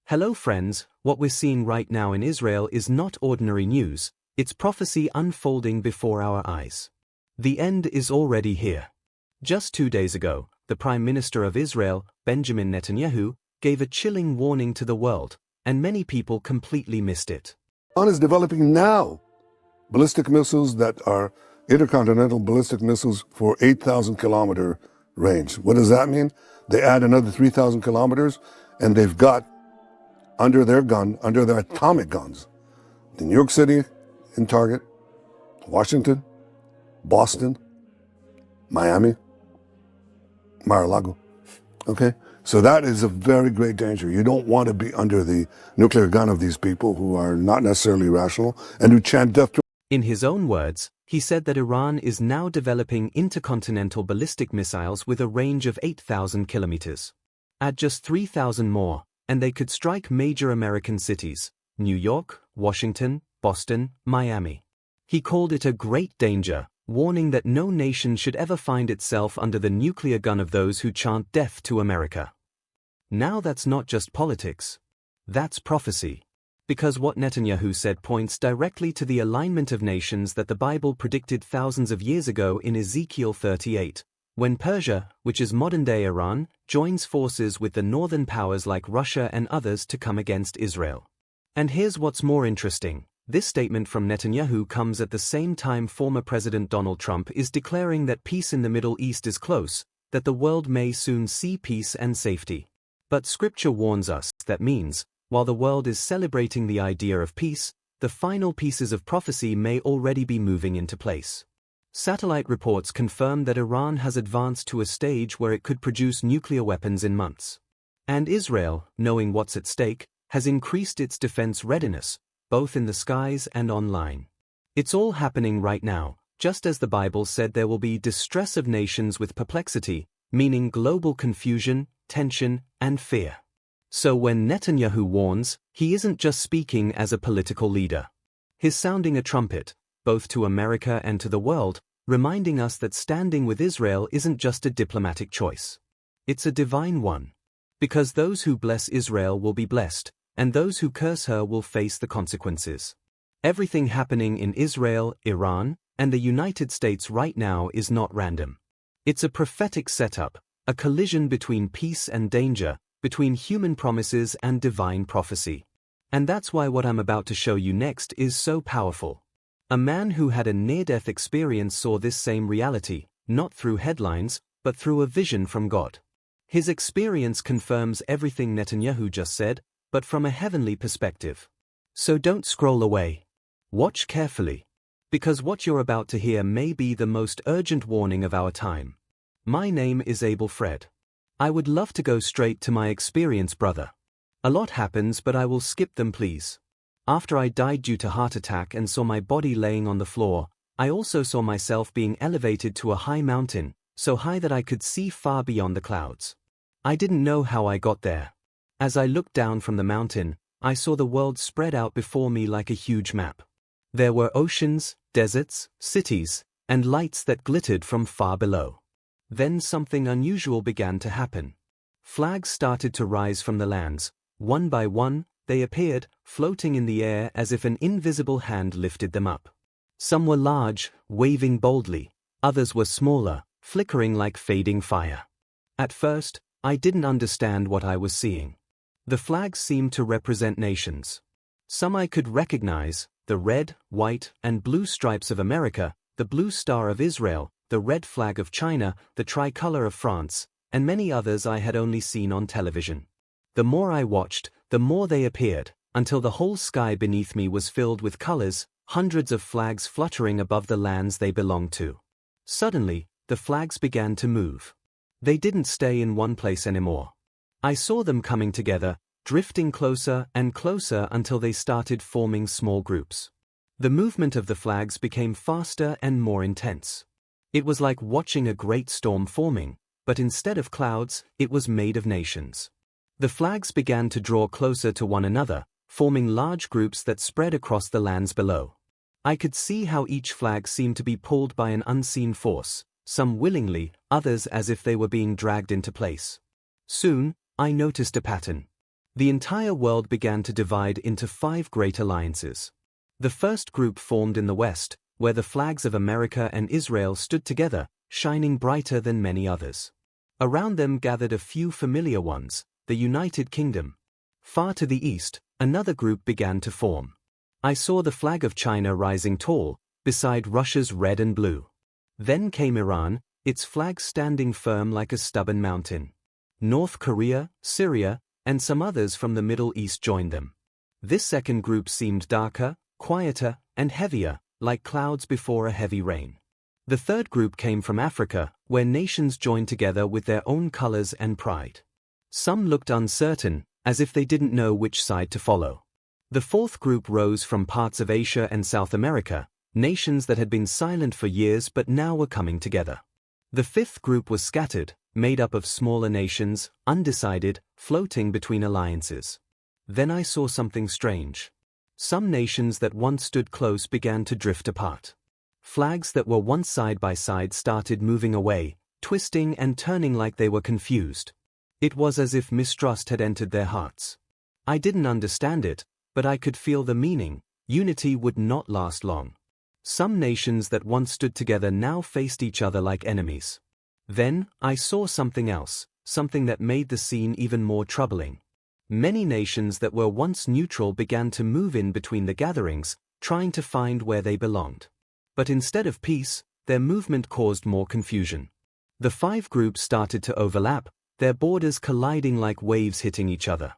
Hello friends, what we're seeing right now in Israel is not ordinary news, it's prophecy unfolding before our eyes. The end is already here. Just 2 days ago, the Prime Minister of Israel, Benjamin Netanyahu, gave a chilling warning to the world, and many people completely missed it. Iran is developing now ballistic missiles that are intercontinental ballistic missiles for 8,000 kilometer range. What does that mean? They add another 3,000 kilometers, and they've got under their atomic guns, the New York City in target, Washington, Boston, Miami, Mar-a-Lago. Okay? So that is a very great danger. You don't want to be under the nuclear gun of these people who are not necessarily rational and who chant death to. In his own words, he said that Iran is now developing intercontinental ballistic missiles with a range of 8,000 kilometers. Add just 3,000 more, and they could strike major American cities, New York, Washington, Boston, Miami. He called it a great danger, warning that no nation should ever find itself under the nuclear gun of those who chant death to America. Now that's not just politics. That's prophecy. Because what Netanyahu said points directly to the alignment of nations that the Bible predicted thousands of years ago in Ezekiel 38. When Persia, which is modern-day Iran, joins forces with the northern powers like Russia and others to come against Israel. And here's what's more interesting. This statement from Netanyahu comes at the same time former President Donald Trump is declaring that peace in the Middle East is close, that the world may soon see peace and safety. But Scripture warns us that means, while the world is celebrating the idea of peace, the final pieces of prophecy may already be moving into place. Satellite reports confirm that Iran has advanced to a stage where it could produce nuclear weapons in months. And Israel, knowing what's at stake, has increased its defense readiness, both in the skies and online. It's all happening right now, just as the Bible said there will be distress of nations with perplexity, meaning global confusion, tension, and fear. So when Netanyahu warns, he isn't just speaking as a political leader. He's sounding a trumpet, both to America and to the world, reminding us that standing with Israel isn't just a diplomatic choice. It's a divine one. Because those who bless Israel will be blessed, and those who curse her will face the consequences. Everything happening in Israel, Iran, and the United States right now is not random. It's a prophetic setup, a collision between peace and danger, between human promises and divine prophecy. And that's why what I'm about to show you next is so powerful. A man who had a near-death experience saw this same reality, not through headlines, but through a vision from God. His experience confirms everything Netanyahu just said, but from a heavenly perspective. So don't scroll away. Watch carefully. Because what you're about to hear may be the most urgent warning of our time. My name is Abel Fred. I would love to go straight to my experience, brother. A lot happens, but I will skip them, please. After I died due to heart attack and saw my body laying on the floor, I also saw myself being elevated to a high mountain, so high that I could see far beyond the clouds. I didn't know how I got there. As I looked down from the mountain, I saw the world spread out before me like a huge map. There were oceans, deserts, cities, and lights that glittered from far below. Then something unusual began to happen. Flags started to rise from the lands. One by one, they appeared, floating in the air as if an invisible hand lifted them up. Some were large, waving boldly. Others were smaller, flickering like fading fire. At first, I didn't understand what I was seeing. The flags seemed to represent nations. Some I could recognize, the red, white, and blue stripes of America, the blue star of Israel, the red flag of China, the tricolor of France, and many others I had only seen on television. The more I watched, the more they appeared, until the whole sky beneath me was filled with colors, hundreds of flags fluttering above the lands they belonged to. Suddenly, the flags began to move. They didn't stay in one place anymore. I saw them coming together, drifting closer and closer until they started forming small groups. The movement of the flags became faster and more intense. It was like watching a great storm forming, but instead of clouds, it was made of nations. The flags began to draw closer to one another, forming large groups that spread across the lands below. I could see how each flag seemed to be pulled by an unseen force, some willingly, others as if they were being dragged into place. Soon, I noticed a pattern. The entire world began to divide into 5 great alliances. The first group formed in the west, where the flags of America and Israel stood together, shining brighter than many others. Around them gathered a few familiar ones, the United Kingdom. Far to the east, another group began to form. I saw the flag of China rising tall, beside Russia's red and blue. Then came Iran, its flag standing firm like a stubborn mountain. North Korea, Syria, and some others from the Middle East joined them. This second group seemed darker, quieter, and heavier, like clouds before a heavy rain. The third group came from Africa, where nations joined together with their own colors and pride. Some looked uncertain, as if they didn't know which side to follow. The fourth group rose from parts of Asia and South America, nations that had been silent for years but now were coming together. The fifth group was scattered, made up of smaller nations, undecided, floating between alliances. Then I saw something strange. Some nations that once stood close began to drift apart. Flags that were once side by side started moving away, twisting and turning like they were confused. It was as if mistrust had entered their hearts. I didn't understand it, but I could feel the meaning. Unity would not last long. Some nations that once stood together now faced each other like enemies. Then, I saw something else, something that made the scene even more troubling. Many nations that were once neutral began to move in between the gatherings, trying to find where they belonged. But instead of peace, their movement caused more confusion. The 5 groups started to overlap, their borders colliding like waves hitting each other.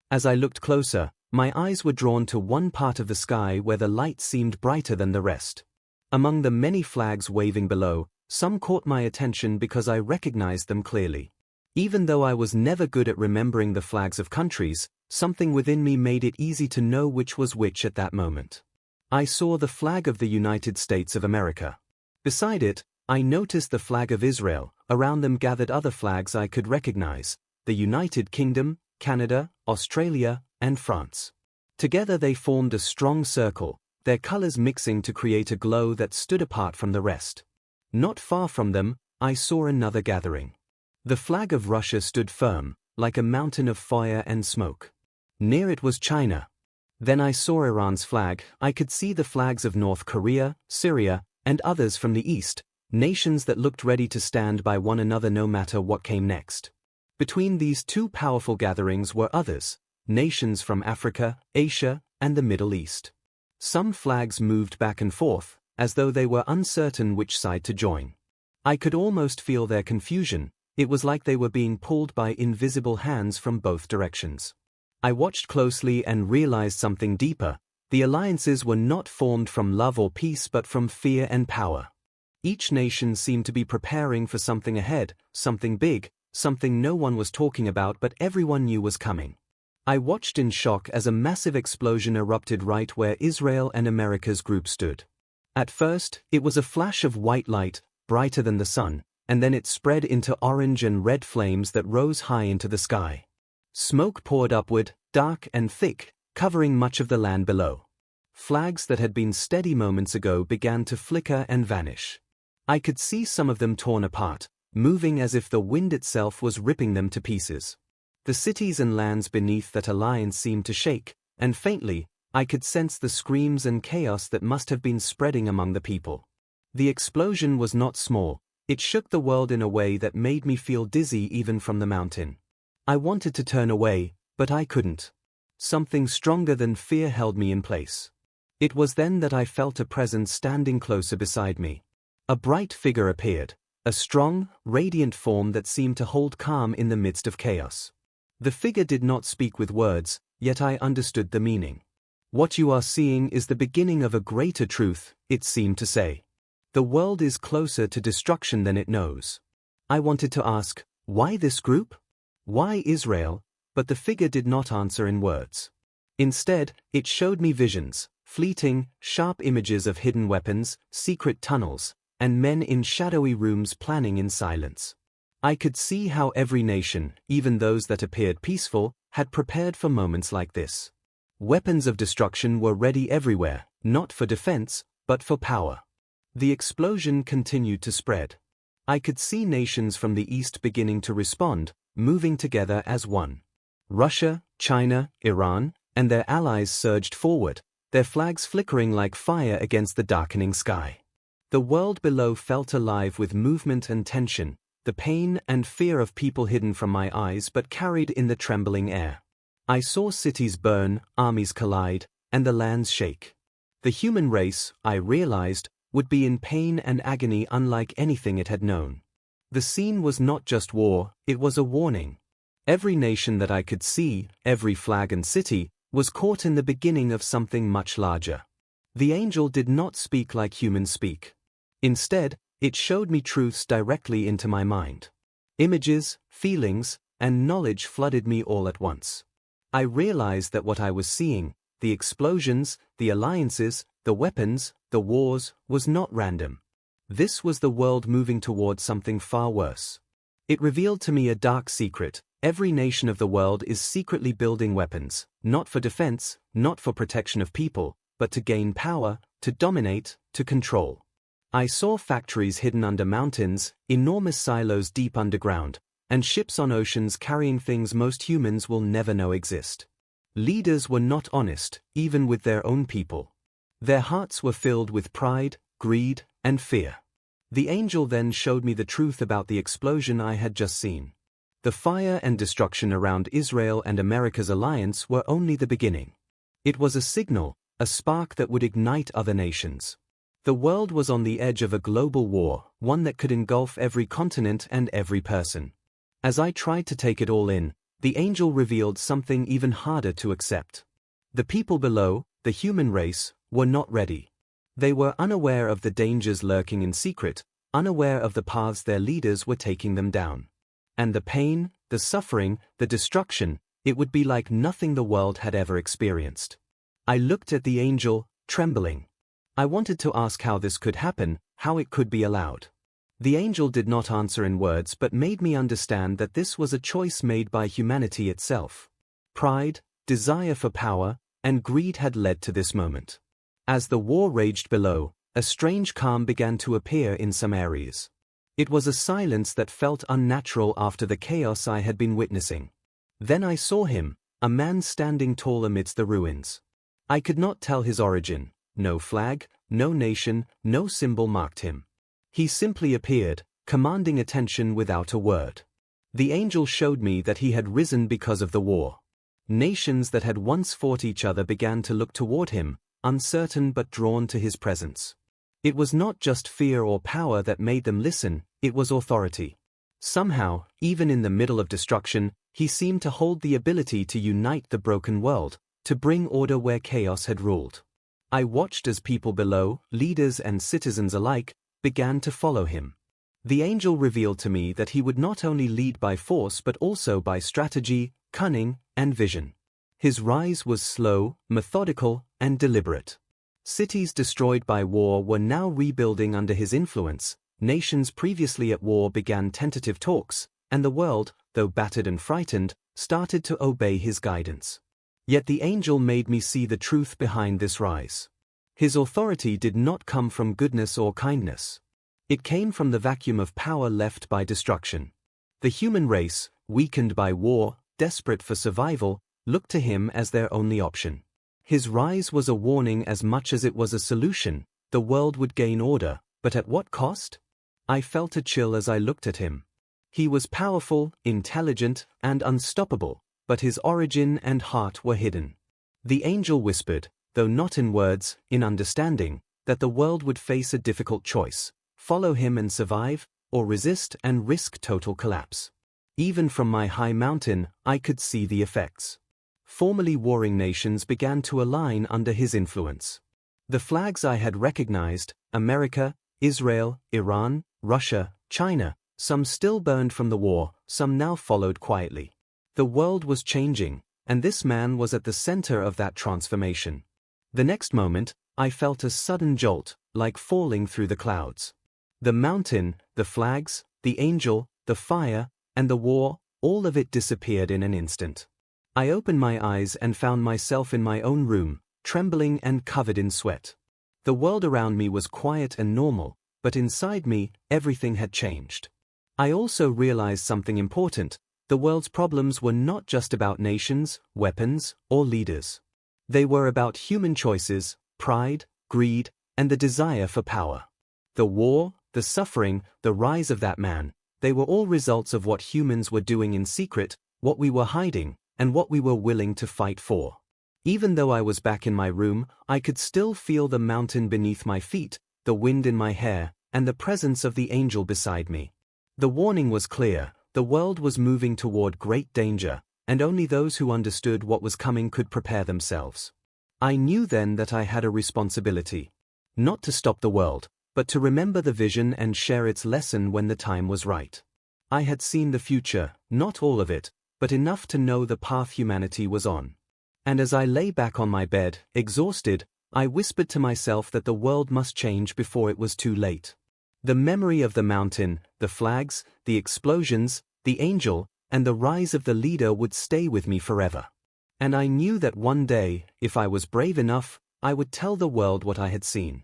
As I looked closer, my eyes were drawn to one part of the sky where the light seemed brighter than the rest. Among the many flags waving below, some caught my attention because I recognized them clearly. Even though I was never good at remembering the flags of countries, something within me made it easy to know which was which at that moment. I saw the flag of the United States of America. Beside it, I noticed the flag of Israel. Around them gathered other flags I could recognize: the United Kingdom, Canada, Australia, and France. Together they formed a strong circle, their colors mixing to create a glow that stood apart from the rest. Not far from them, I saw another gathering. The flag of Russia stood firm, like a mountain of fire and smoke. Near it was China. Then I saw Iran's flag. I could see the flags of North Korea, Syria, and others from the east, nations that looked ready to stand by one another no matter what came next. Between these 2 powerful gatherings were others, nations from Africa, Asia, and the Middle East. Some flags moved back and forth, as though they were uncertain which side to join. I could almost feel their confusion. It was like they were being pulled by invisible hands from both directions. I watched closely and realized something deeper. The alliances were not formed from love or peace but from fear and power. Each nation seemed to be preparing for something ahead, something big, something no one was talking about but everyone knew was coming. I watched in shock as a massive explosion erupted right where Israel and America's group stood. At first, it was a flash of white light, brighter than the sun, and then it spread into orange and red flames that rose high into the sky. Smoke poured upward, dark and thick, covering much of the land below. Flags that had been steady moments ago began to flicker and vanish. I could see some of them torn apart, moving as if the wind itself was ripping them to pieces. The cities and lands beneath that alliance seemed to shake, and faintly, I could sense the screams and chaos that must have been spreading among the people. The explosion was not small. It shook the world in a way that made me feel dizzy even from the mountain. I wanted to turn away, but I couldn't. Something stronger than fear held me in place. It was then that I felt a presence standing closer beside me. A bright figure appeared, a strong, radiant form that seemed to hold calm in the midst of chaos. The figure did not speak with words, yet I understood the meaning. "What you are seeing is the beginning of a greater truth," it seemed to say. "The world is closer to destruction than it knows." I wanted to ask, why this group? Why Israel? But the figure did not answer in words. Instead, it showed me visions, fleeting, sharp images of hidden weapons, secret tunnels, and men in shadowy rooms planning in silence. I could see how every nation, even those that appeared peaceful, had prepared for moments like this. Weapons of destruction were ready everywhere, not for defense, but for power. The explosion continued to spread. I could see nations from the east beginning to respond, moving together as one. Russia, China, Iran, and their allies surged forward, their flags flickering like fire against the darkening sky. The world below felt alive with movement and tension, the pain and fear of people hidden from my eyes but carried in the trembling air. I saw cities burn, armies collide, and the lands shake. The human race, I realized, would be in pain and agony unlike anything it had known. The scene was not just war, it was a warning. Every nation that I could see, every flag and city, was caught in the beginning of something much larger. The angel did not speak like humans speak. Instead, it showed me truths directly into my mind. Images, feelings, and knowledge flooded me all at once. I realized that what I was seeing, the explosions, the alliances, the weapons, the wars, was not random. This was the world moving towards something far worse. It revealed to me a dark secret. Every nation of the world is secretly building weapons, not for defense, not for protection of people, but to gain power, to dominate, to control. I saw factories hidden under mountains, enormous silos deep underground, and ships on oceans carrying things most humans will never know exist. Leaders were not honest, even with their own people. Their hearts were filled with pride, greed, and fear. The angel then showed me the truth about the explosion I had just seen. The fire and destruction around Israel and America's alliance were only the beginning. It was a signal, a spark that would ignite other nations. The world was on the edge of a global war, one that could engulf every continent and every person. As I tried to take it all in, the angel revealed something even harder to accept. The people below, the human race, were not ready. They were unaware of the dangers lurking in secret, unaware of the paths their leaders were taking them down. And the pain, the suffering, the destruction, it would be like nothing the world had ever experienced. I looked at the angel, trembling. I wanted to ask how this could happen, how it could be allowed. The angel did not answer in words but made me understand that this was a choice made by humanity itself. Pride, desire for power, and greed had led to this moment. As the war raged below, a strange calm began to appear in some areas. It was a silence that felt unnatural after the chaos I had been witnessing. Then I saw him, a man standing tall amidst the ruins. I could not tell his origin. No flag, no nation, no symbol marked him. He simply appeared, commanding attention without a word. The angel showed me that he had risen because of the war. Nations that had once fought each other began to look toward him, uncertain but drawn to his presence. It was not just fear or power that made them listen, it was authority. Somehow, even in the middle of destruction, he seemed to hold the ability to unite the broken world, to bring order where chaos had ruled. I watched as people below, leaders and citizens alike, began to follow him. The angel revealed to me that he would not only lead by force but also by strategy, cunning, and vision. His rise was slow, methodical, and deliberate. Cities destroyed by war were now rebuilding under his influence, nations previously at war began tentative talks, and the world, though battered and frightened, started to obey his guidance. Yet the angel made me see the truth behind this rise. His authority did not come from goodness or kindness. It came from the vacuum of power left by destruction. The human race, weakened by war, desperate for survival, looked to him as their only option. His rise was a warning as much as it was a solution. The world would gain order, but at what cost? I felt a chill as I looked at him. He was powerful, intelligent, and unstoppable, but his origin and heart were hidden. The angel whispered, though not in words, in understanding, that the world would face a difficult choice: follow him and survive, or resist and risk total collapse. Even from my high mountain, I could see the effects. Formerly warring nations began to align under his influence. The flags I had recognized, America, Israel, Iran, Russia, China, some still burned from the war, some now followed quietly. The world was changing, and this man was at the center of that transformation. The next moment, I felt a sudden jolt, like falling through the clouds. The mountain, the flags, the angel, the fire, and the war, all of it disappeared in an instant. I opened my eyes and found myself in my own room, trembling and covered in sweat. The world around me was quiet and normal, but inside me, everything had changed. I also realized something important. The world's problems were not just about nations, weapons, or leaders. They were about human choices, pride, greed, and the desire for power. The war, the suffering, the rise of that man, they were all results of what humans were doing in secret, what we were hiding, and what we were willing to fight for. Even though I was back in my room, I could still feel the mountain beneath my feet, the wind in my hair, and the presence of the angel beside me. The warning was clear: the world was moving toward great danger, and only those who understood what was coming could prepare themselves. I knew then that I had a responsibility. Not to stop the world, but to remember the vision and share its lesson when the time was right. I had seen the future, not all of it, but enough to know the path humanity was on. And as I lay back on my bed, exhausted, I whispered to myself that the world must change before it was too late. The memory of the mountain, the flags, the explosions, the angel, and the rise of the leader would stay with me forever. And I knew that one day, if I was brave enough, I would tell the world what I had seen.